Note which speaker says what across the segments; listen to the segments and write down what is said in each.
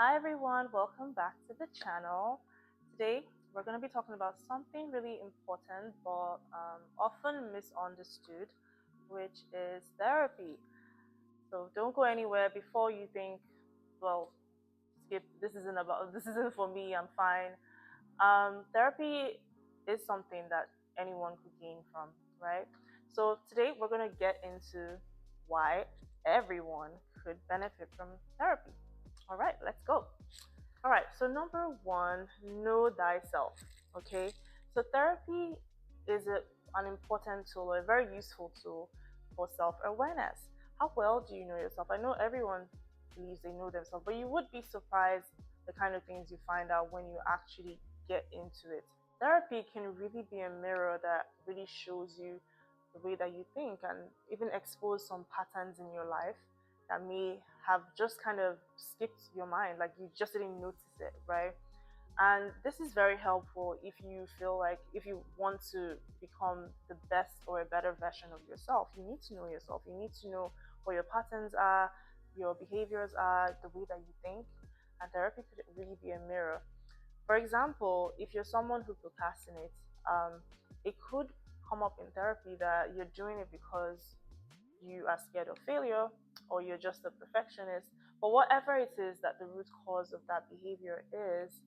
Speaker 1: Hi everyone, welcome back to the channel. Today we're going to be talking about something really important but often misunderstood, which is therapy. So don't go anywhere before you think, well, skip, this isn't for me, I'm fine. Therapy is something that anyone could gain from, right? So today we're going to get into why everyone could benefit from therapy. All right, let's go. All right, so number one, know thyself. Okay, so therapy is an important tool, a very useful tool for self awareness. How well do you know yourself? I know everyone believes they know themselves, but you would be surprised the kind of things you find out when you actually get into it. Therapy can really be a mirror that really shows you the way that you think and even expose some patterns in your life that may have just kind of skipped your mind, like you just didn't notice it, right? And this is very helpful if you feel like if you want to become the best or a better version of yourself, you need to know yourself. You need to know what your patterns are, your behaviors are, the way that you think. And therapy could really be a mirror. For example, if you're someone who procrastinates, it could come up in therapy that you're doing it because you are scared of failure or you're just a perfectionist. But whatever it is that the root cause of that behavior is,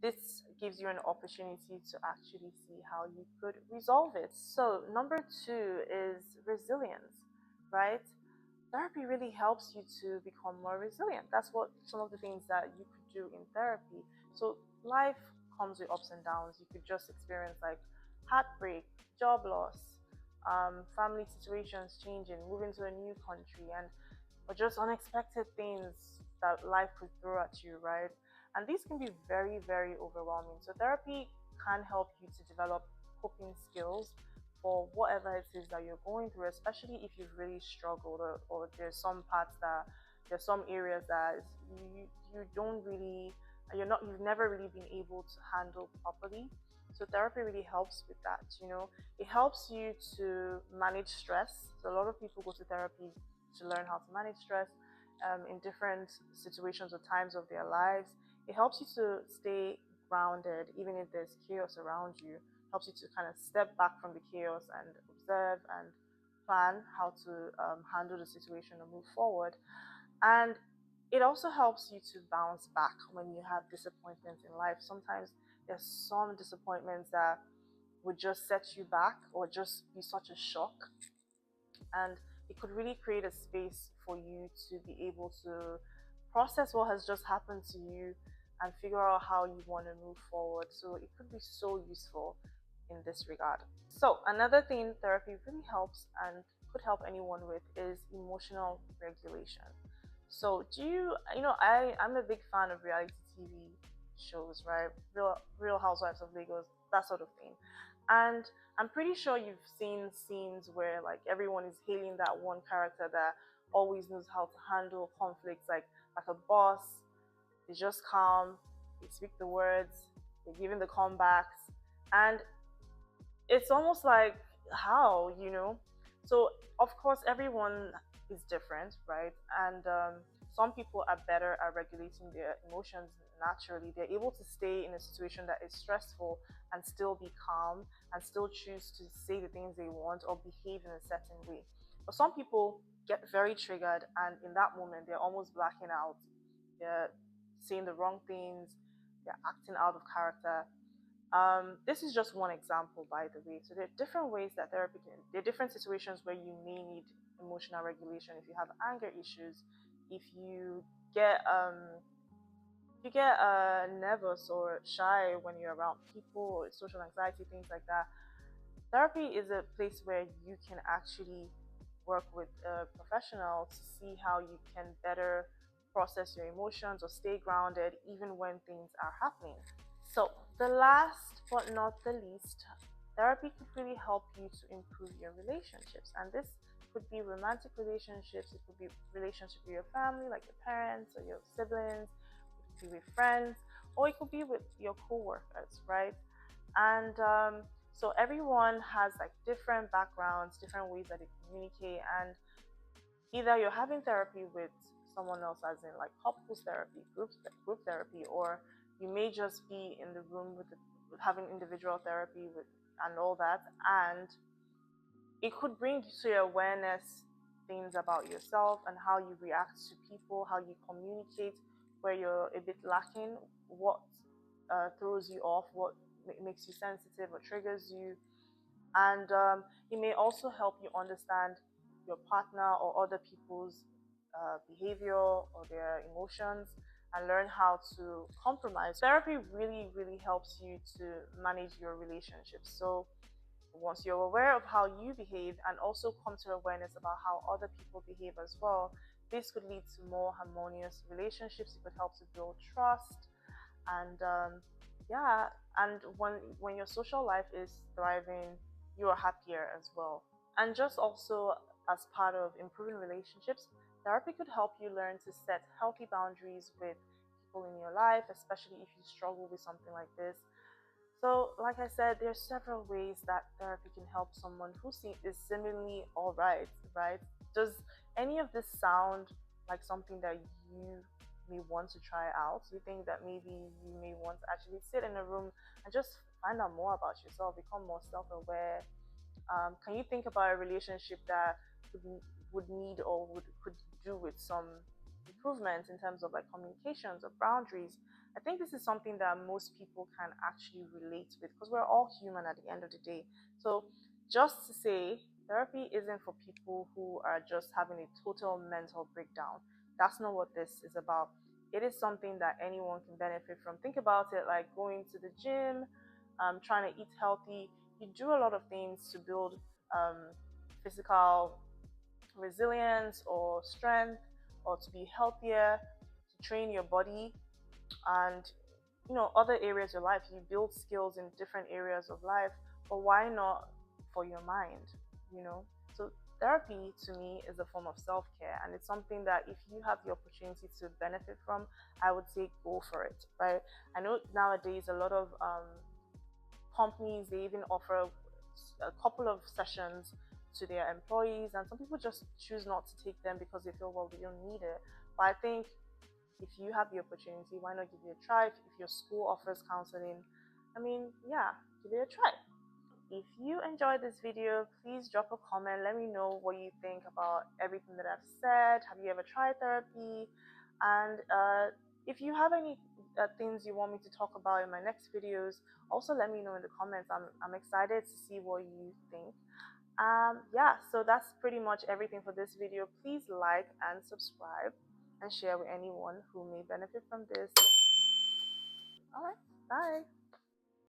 Speaker 1: this gives you an opportunity to actually see how you could resolve it. So, number two is resilience, right? Therapy really helps you to become more resilient. That's what some of the things that you could do in therapy. So, life comes with ups and downs. You could just experience like heartbreak, job loss, family situations changing, moving to a new country, and or just unexpected things that life could throw at you, right? And these can be very, very overwhelming. So, therapy can help you to develop coping skills for whatever it is that you're going through, especially if you've really struggled or there's some parts that there's some areas that you don't really you've never really been able to handle properly. So therapy really helps with that. It helps you to manage stress. So a lot of people go to therapy to learn how to manage stress in different situations or times of their lives. It helps you to stay grounded even if there's chaos around you. Helps you to kind of step back from the chaos and observe and plan how to handle the situation and move forward. And it also helps you to bounce back when you have disappointments in life. Sometimes there's some disappointments that would just set you back or just be such a shock, and it could really create a space for you to be able to process what has just happened to you and figure out how you want to move forward. So it could be so useful in this regard. So another thing therapy really helps and could help anyone with is emotional regulation. So do I'm a big fan of reality TV shows, right? Real Housewives of Lagos, that sort of thing. And I'm pretty sure you've seen scenes where like everyone is hailing that one character that always knows how to handle conflicts, like a boss. They just calm, they speak the words, they're giving the comebacks, and it's almost like how. So of course everyone is different, right? And some people are better at regulating their emotions naturally. They're able to stay in a situation that is stressful and still be calm and still choose to say the things they want or behave in a certain way. But some people get very triggered, and in that moment they're almost blacking out. They're saying the wrong things, they're acting out of character. This is just one example, by the way. So there are different ways that there are different situations where you may need emotional regulation. If you have anger issues, if you get nervous or shy when you're around people, or social anxiety, things like that. Therapy is a place where you can actually work with a professional to see how you can better process your emotions or stay grounded even when things are happening. So, the last but not the least, therapy could really help you to improve your relationships. And this could be romantic relationships, it could be relationship with your family, like your parents or your siblings, it could be with friends, or it could be with your coworkers, right? And so everyone has like different backgrounds, different ways that they communicate, and either you're having therapy with someone else, as in like couples therapy, group therapy, or you may just be in the room with having individual therapy with and all that, and it could bring to your awareness things about yourself and how you react to people, how you communicate, where you're a bit lacking, what throws you off, what makes you sensitive or triggers you. And it may also help you understand your partner or other people's behavior or their emotions and learn how to compromise. Therapy really, really helps you to manage your relationships. So once you're aware of how you behave and also come to awareness about how other people behave as well, this could lead to more harmonious relationships. It could help to build trust, and yeah, and when your social life is thriving, you are happier as well. And just also as part of improving relationships, therapy could help you learn to set healthy boundaries with people in your life, especially if you struggle with something like this. So, like I said, there's several ways that therapy can help someone who is seemingly all right, right? Does any of this sound like something that you may want to try out? Do you think that maybe you may want to actually sit in a room and just find out more about yourself, become more self-aware? Can you think about a relationship that would need or could do with some improvements in terms of like communications or boundaries? I think this is something that most people can actually relate with because we're all human at the end of the day. So, just to say, therapy isn't for people who are just having a total mental breakdown. That's not what this is about. It is something that anyone can benefit from. Think about it like going to the gym, trying to eat healthy. You do a lot of things to build um, physical resilience or strength or to be healthier, to train your body and other areas of life. You build skills in different areas of life, but why not for your mind? you know so therapy to me is a form of self-care, and it's something that if you have the opportunity to benefit from, I would say go for it, right? I know nowadays a lot of companies, they even offer a couple of sessions to their employees, and some people just choose not to take them because they feel, well, we don't need it. But I think if you have the opportunity, why not give it a try? If your school offers counseling, I mean, yeah, give it a try. If you enjoyed this video, please drop a comment. Let me know what you think about everything that I've said. Have you ever tried therapy? And if you have any things you want me to talk about in my next videos, also let me know in the comments. I'm excited to see what you think. Yeah, so that's pretty much everything for this video. Please like and subscribe and share with anyone who may benefit from this. All right, bye.